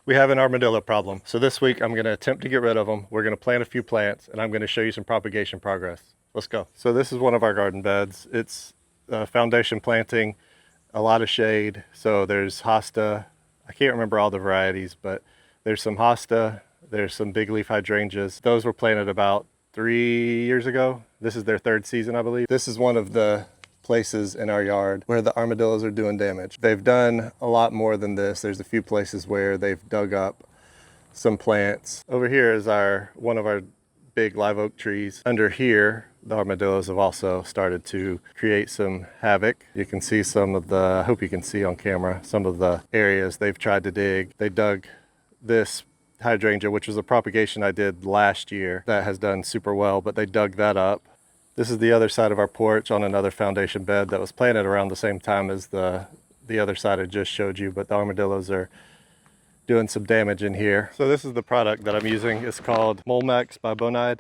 We have an armadillo problem. So this week I'm going to attempt to get rid of them. We're going to plant a few plants and I'm going to show you some propagation progress. Let's go. So this is one of our garden beds. It's foundation planting, a lot of shade. So there's hosta. I can't remember all the varieties, but there's some hosta. There's some big leaf hydrangeas. Those were planted about 3 years ago. This is their third season, I believe. This is one of the places in our yard where the armadillos are doing damage. They've done a lot more than this. There's a few places where they've dug up some plants. Over here is one of our big live oak trees. Under here, the armadillos have also started to create some havoc. You can see some of the, I hope you can see on camera, some of the areas they've tried to dig. They dug this hydrangea, which was a propagation I did last year that has done super well, but they dug that up. This is the other side of our porch on another foundation bed that was planted around the same time as the other side I just showed you, but the armadillos are doing some damage in here. So this is the product that I'm using. It's called Molmax by Bonide,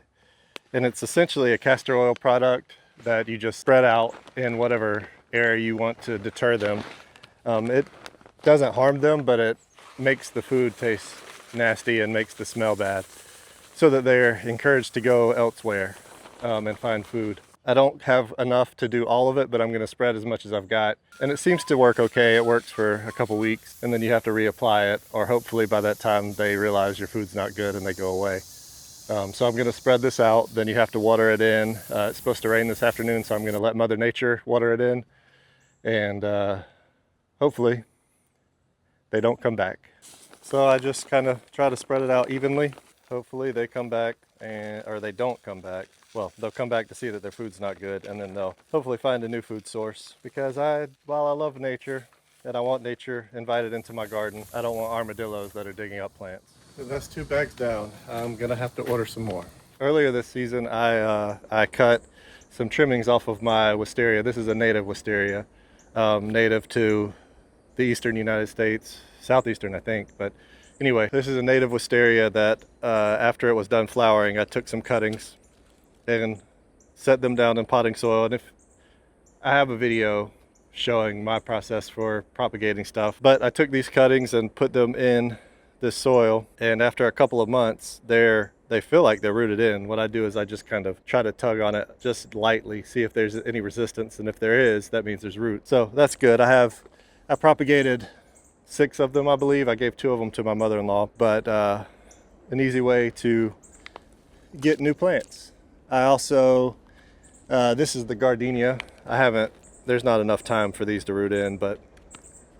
and it's essentially a castor oil product that you just spread out in whatever area you want to deter them. It doesn't harm them, but it makes the food taste nasty and makes the smell bad, so that they're encouraged to go elsewhere and find food. I don't have enough to do all of it, but I'm going to spread as much as I've got. And it seems to work okay. It works for a couple weeks, and then you have to reapply it, or hopefully by that time they realize your food's not good and they go away. So I'm going to spread this out, then you have to water it in. It's supposed to rain this afternoon, so I'm going to let Mother Nature water it in, and hopefully they don't come back. So I just kind of try to spread it out evenly. Hopefully they come back, or they don't come back. Well, they'll come back to see that their food's not good, and then they'll hopefully find a new food source. Because while I love nature, and I want nature invited into my garden, I don't want armadillos that are digging up plants. So that's 2 bags down. I'm gonna have to order some more. Earlier this season, I cut some trimmings off of my wisteria. This is a native wisteria, native to the eastern United States, southeastern I think, but anyway, this is a native wisteria that after it was done flowering, I took some cuttings and set them down in potting soil. And if I have a video showing my process for propagating stuff, but I took these cuttings and put them in this soil, and after a couple of months they feel like they're rooted in. What I do is I just kind of try to tug on it just lightly, see if there's any resistance, and if there is, that means there's root. So that's good. I propagated 6 of them, I believe. I gave 2 of them to my mother-in-law, but an easy way to get new plants. I also, this is the gardenia. There's not enough time for these to root in, but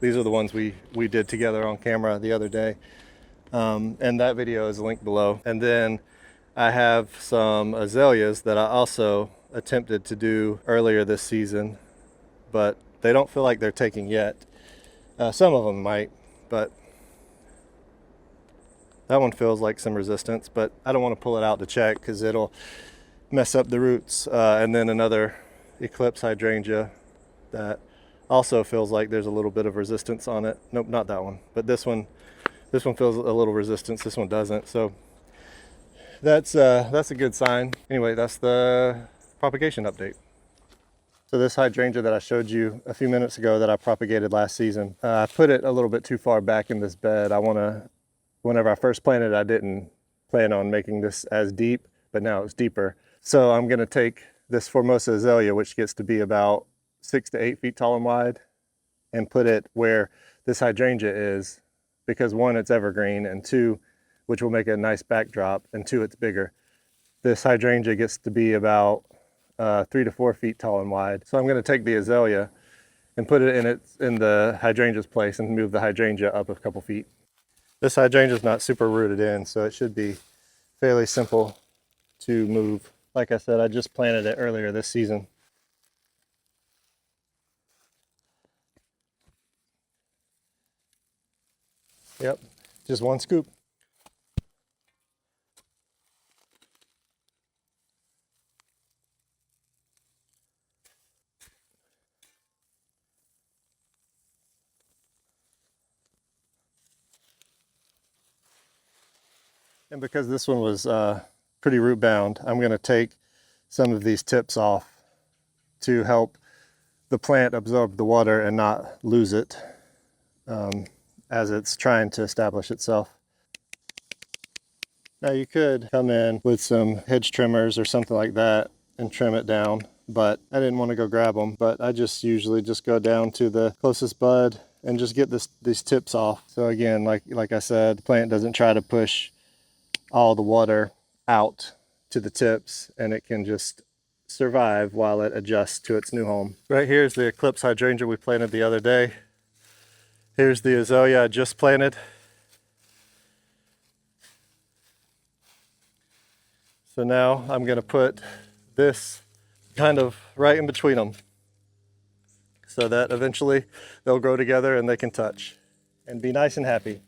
these are the ones we did together on camera the other day. And that video is linked below. And then I have some azaleas that I also attempted to do earlier this season, but they don't feel like they're taking yet. Some of them might, but that one feels like some resistance, but I don't want to pull it out to check because it'll mess up the roots. And then another eclipse hydrangea that also feels like there's a little bit of resistance on it. Nope, not that one, but this one feels a little resistance. This one doesn't. So that's a good sign. Anyway, that's the propagation update. So this hydrangea that I showed you a few minutes ago that I propagated last season, I put it a little bit too far back in this bed. Whenever I first planted, I didn't plan on making this as deep, but now it's deeper. So I'm gonna take this Formosa Azalea, which gets to be about 6 to 8 feet tall and wide, and put it where this hydrangea is, because 1, it's evergreen, and 2, which will make a nice backdrop, and 2, it's bigger. This hydrangea gets to be about 3 to 4 feet tall and wide. So I'm going to take the azalea and put it in the hydrangea's place and move the hydrangea up a couple feet. This hydrangea is not super rooted in, so it should be fairly simple to move. Like I said, I just planted it earlier this season. Yep, just 1 scoop. And because this one was pretty root bound, I'm going to take some of these tips off to help the plant absorb the water and not lose it. as it's trying to establish itself. Now you could come in with some hedge trimmers or something like that and trim it down, but I didn't want to go grab them. But I just usually just go down to the closest bud and just get these tips off. So again, like I said, the plant doesn't try to push all the water out to the tips, and it can just survive while it adjusts to its new home. Right here is the Eclipse Hydrangea we planted the other day. Here's the Azalea I just planted. So now I'm going to put this kind of right in between them so that eventually they'll grow together and they can touch and be nice and happy.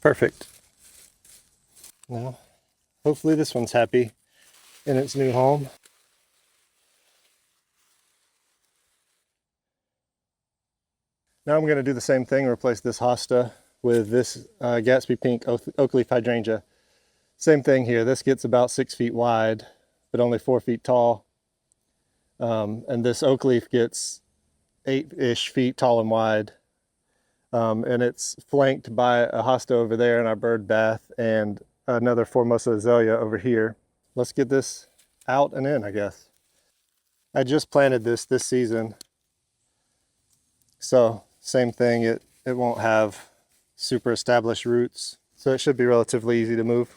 Perfect. Now, hopefully this one's happy in its new home. Now I'm going to do the same thing, replace this hosta with this Gatsby Pink Oakleaf Hydrangea. Same thing here. This gets about 6 feet wide, but only 4 feet tall. And this oak leaf gets 8-ish feet tall and wide. And it's flanked by a hosta over there in our bird bath and another Formosa Azalea over here. Let's get this out and in, I guess. I just planted this season. So same thing, it won't have super established roots. So it should be relatively easy to move.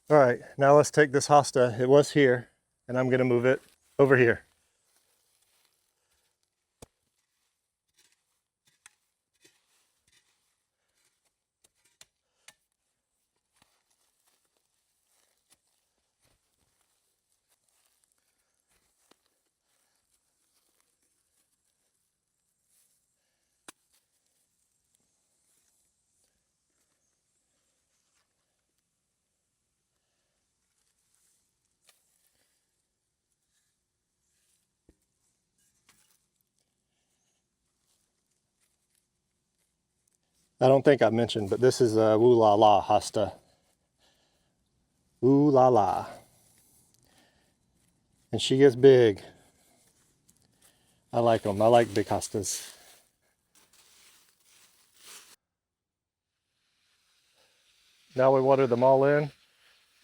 All right, now let's take this hosta. It was here, and I'm gonna move it over here. I don't think I mentioned, but this is a Woo La La hosta. Woo La La. And she gets big. I like them. I like big hostas. Now we water them all in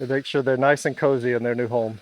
and make sure they're nice and cozy in their new home.